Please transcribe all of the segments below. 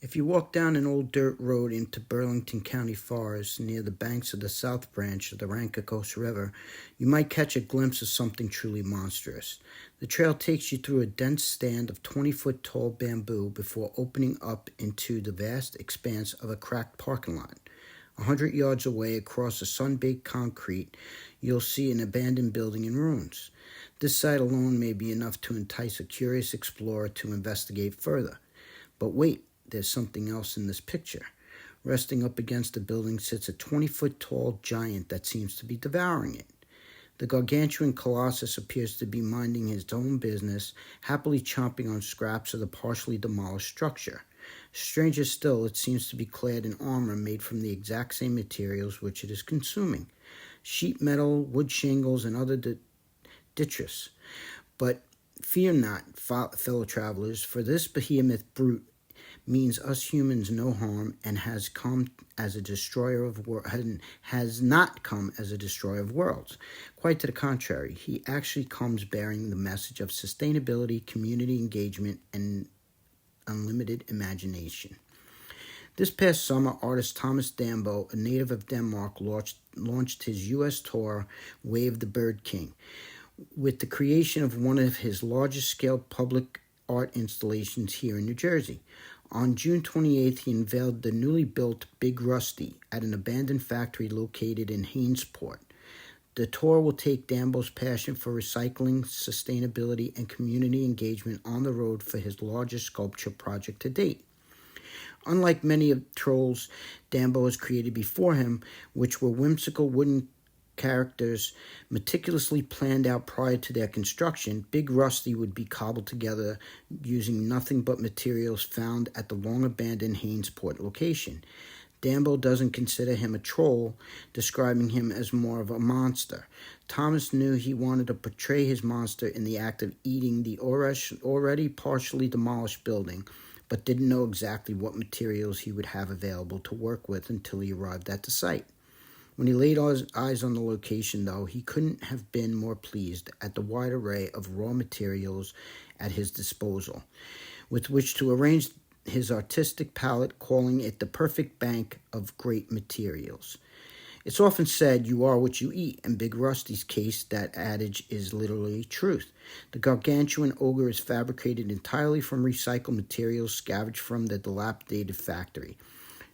If you walk down an old dirt road into Burlington County Forest near the banks of the South Branch of the Rancocos River, you might catch a glimpse of something truly monstrous. The trail takes you through a dense stand of 20-foot tall bamboo before opening up into the vast expanse of a cracked parking lot. 100 yards away across the sun-baked concrete, you'll see an abandoned building in ruins. This sight alone may be enough to entice a curious explorer to investigate further. But wait, there's something else in this picture. Resting up against the building sits a 20-foot tall giant that seems to be devouring it. The gargantuan colossus appears to be minding his own business, happily chomping on scraps of the partially demolished structure. Stranger still, it seems to be clad in armor made from the exact same materials which it is consuming: sheet metal, wood shingles, and other detritus. But fear not, fellow travelers, for this behemoth brute means us humans no harm and has not come as a destroyer of worlds. Quite to the contrary, he actually comes bearing the message of sustainability, community engagement, and unlimited imagination. This past summer, artist Thomas Dambo, a native of Denmark, launched his U.S. tour, Way of the Bird King, with the creation of one of his largest-scale public art installations here in New Jersey. On June 28th, he unveiled the newly built Big Rusty at an abandoned factory located in Hainesport. The tour will take Dambo's passion for recycling, sustainability, and community engagement on the road for his largest sculpture project to date. Unlike many of the trolls Dambo has created before him, which were whimsical wooden characters meticulously planned out prior to their construction, Big Rusty would be cobbled together using nothing but materials found at the long-abandoned Hainesport location. Dambo doesn't consider him a troll, describing him as more of a monster. Thomas knew he wanted to portray his monster in the act of eating the already partially demolished building, but didn't know exactly what materials he would have available to work with until he arrived at the site. When he laid eyes on the location, though, he couldn't have been more pleased at the wide array of raw materials at his disposal, with which to arrange his artistic palette, calling it the perfect bank of great materials. It's often said you are what you eat. In Big Rusty's case, that adage is literally truth. The gargantuan ogre is fabricated entirely from recycled materials scavenged from the dilapidated factory.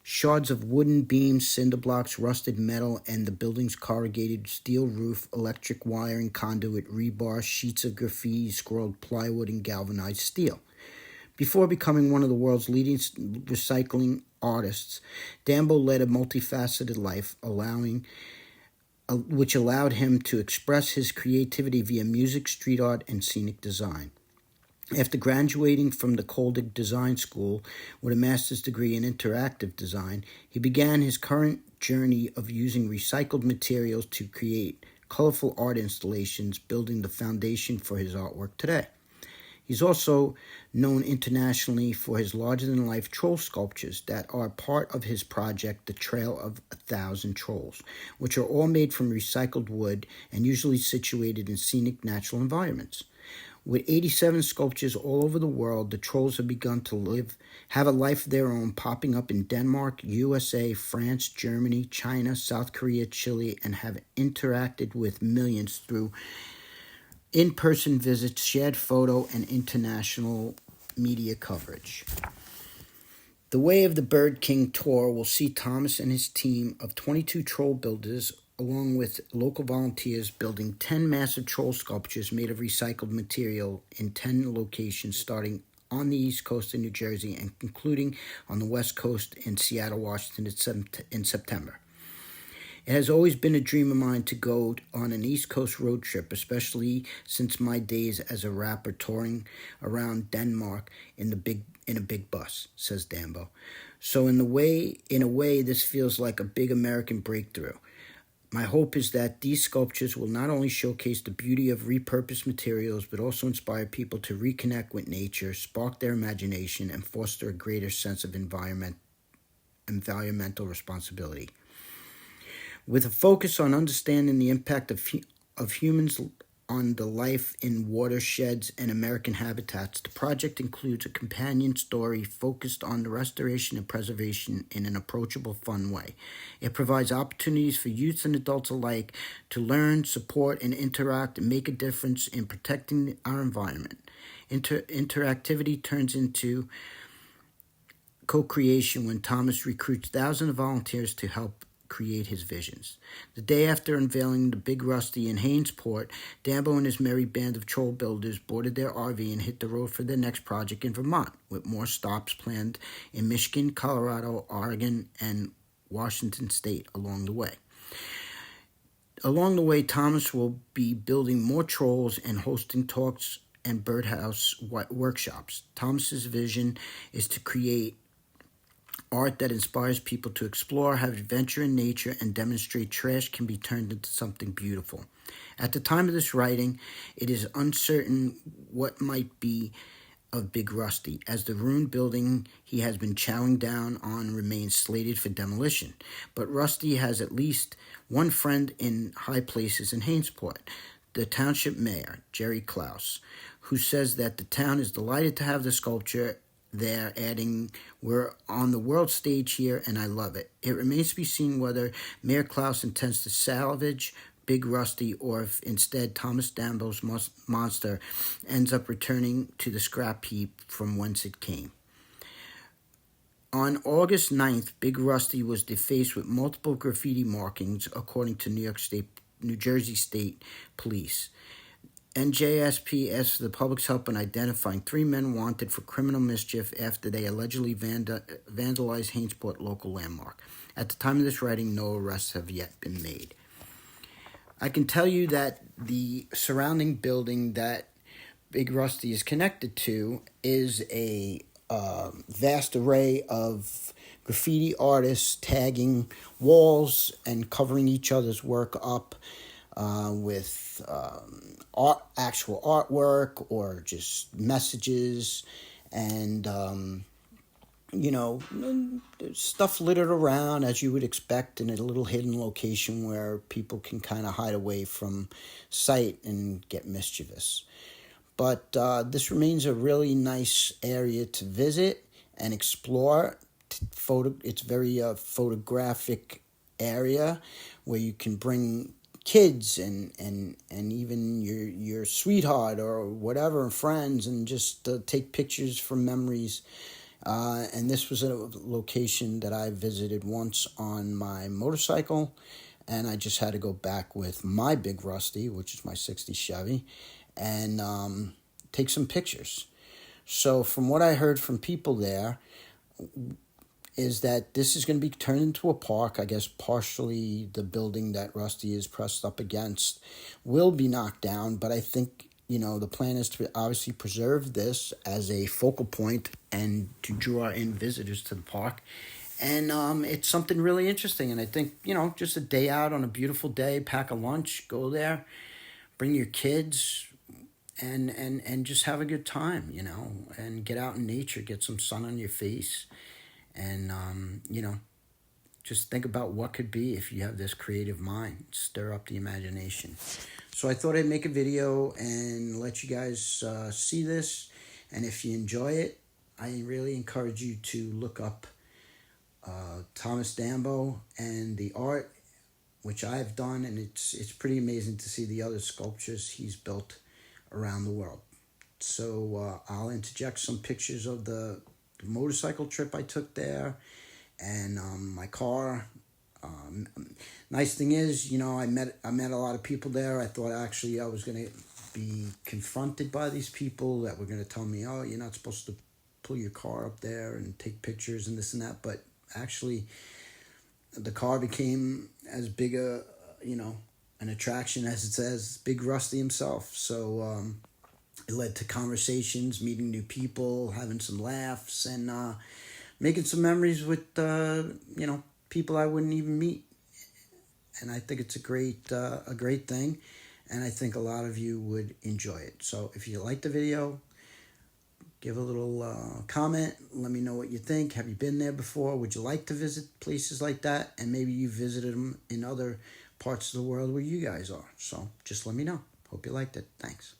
Shards of wooden beams, cinder blocks, rusted metal, and the building's corrugated steel roof, electric wiring, conduit, rebar, sheets of graffiti, scrolled plywood, and galvanized steel. Before becoming one of the world's leading recycling artists, Dambo led a multifaceted life, which allowed him to express his creativity via music, street art, and scenic design. After graduating from the Koldig Design School with a master's degree in interactive design, he began his current journey of using recycled materials to create colorful art installations, building the foundation for his artwork today. He's also known internationally for his larger-than-life troll sculptures that are part of his project, The Trail of 1,000 Trolls, which are all made from recycled wood and usually situated in scenic natural environments. With 87 sculptures all over the world, the trolls have begun to have a life of their own, popping up in Denmark, USA, France, Germany, China, South Korea, Chile, and have interacted with millions through in-person visits, shared photo, and international media coverage. The Way of the Bird King tour will see Thomas and his team of 22 troll builders, along with local volunteers, building 10 massive troll sculptures made of recycled material in 10 locations, starting on the East Coast in New Jersey and concluding on the West Coast in Seattle, Washington in September. It has always been a dream of mine to go on an East Coast road trip, especially since my days as a rapper touring around Denmark in a big bus, says Dambo. So in a way, this feels like a big American breakthrough. My hope is that these sculptures will not only showcase the beauty of repurposed materials, but also inspire people to reconnect with nature, spark their imagination, and foster a greater sense of environmental responsibility. With a focus on understanding the impact of humans on the life in watersheds and American habitats. The project includes a companion story focused on the restoration and preservation in an approachable, fun way. It provides opportunities for youth and adults alike to learn, support, and interact and make a difference in protecting our environment. Interactivity turns into co-creation when Thomas recruits thousands of volunteers to help create his visions. The day after unveiling the Big Rusty in Hainesport, Dambo and his merry band of troll builders boarded their RV and hit the road for their next project in Vermont, with more stops planned in Michigan, Colorado, Oregon, and Washington State along the way. Along the way, Thomas will be building more trolls and hosting talks and birdhouse workshops. Thomas's vision is to create art that inspires people to explore, have adventure in nature, and demonstrate trash can be turned into something beautiful. At the time of this writing, it is uncertain what might be of Big Rusty, as the ruined building he has been chowing down on remains slated for demolition. But Rusty has at least one friend in high places in Hainesport, the township mayor, Jerry Klaus, who says that the town is delighted to have the sculpture there, adding, "We're on the world stage here, and I love it." It remains to be seen whether Mayor Klaus intends to salvage Big Rusty, or if instead Thomas Dambo's monster ends up returning to the scrap heap from whence it came. On August 9th, Big Rusty was defaced with multiple graffiti markings, according to New Jersey State Police. NJSP asked for the public's help in identifying 3 men wanted for criminal mischief after they allegedly vandalized Hainesport local landmark. At the time of this writing, no arrests have yet been made. I can tell you that the surrounding building that Big Rusty is connected to is a vast array of graffiti artists tagging walls and covering each other's work up with actual artwork or just messages and stuff littered around as you would expect in a little hidden location where people can kind of hide away from sight and get mischievous. But this remains a really nice area to visit and explore. It's very photographic area where you can bring kids and even your sweetheart or whatever, friends, and just take pictures for memories. And this was a location that I visited once on my motorcycle, and I just had to go back with my Big Rusty, which is my 60 Chevy, and take some pictures. So from what I heard from people there, is that this is going to be turned into a park. I guess partially the building that Rusty is pressed up against will be knocked down, but I think, the plan is to obviously preserve this as a focal point and to draw in visitors to the park. And it's something really interesting. And I think, just a day out on a beautiful day, pack a lunch, go there, bring your kids, and just have a good time, and get out in nature, get some sun on your face. And, just think about what could be if you have this creative mind. Stir up the imagination. So I thought I'd make a video and let you guys see this. And if you enjoy it, I really encourage you to look up Thomas Dambo and the art, which I've done. And it's pretty amazing to see the other sculptures he's built around the world. So I'll interject some pictures of the motorcycle trip I took there and my car. Nice thing is, I met a lot of people there. I thought actually I was going to be confronted by these people that were going to tell me, oh, you're not supposed to pull your car up there and take pictures and this and that. But actually, the car became as big an attraction as it says Big Rusty himself. So it led to conversations, meeting new people, having some laughs, and making some memories with people I wouldn't even meet. And I think it's a great thing, and I think a lot of you would enjoy it. So if you like the video, give a little comment. Let me know what you think. Have you been there before? Would you like to visit places like that? And maybe you visited them in other parts of the world where you guys are. So just let me know. Hope you liked it. Thanks.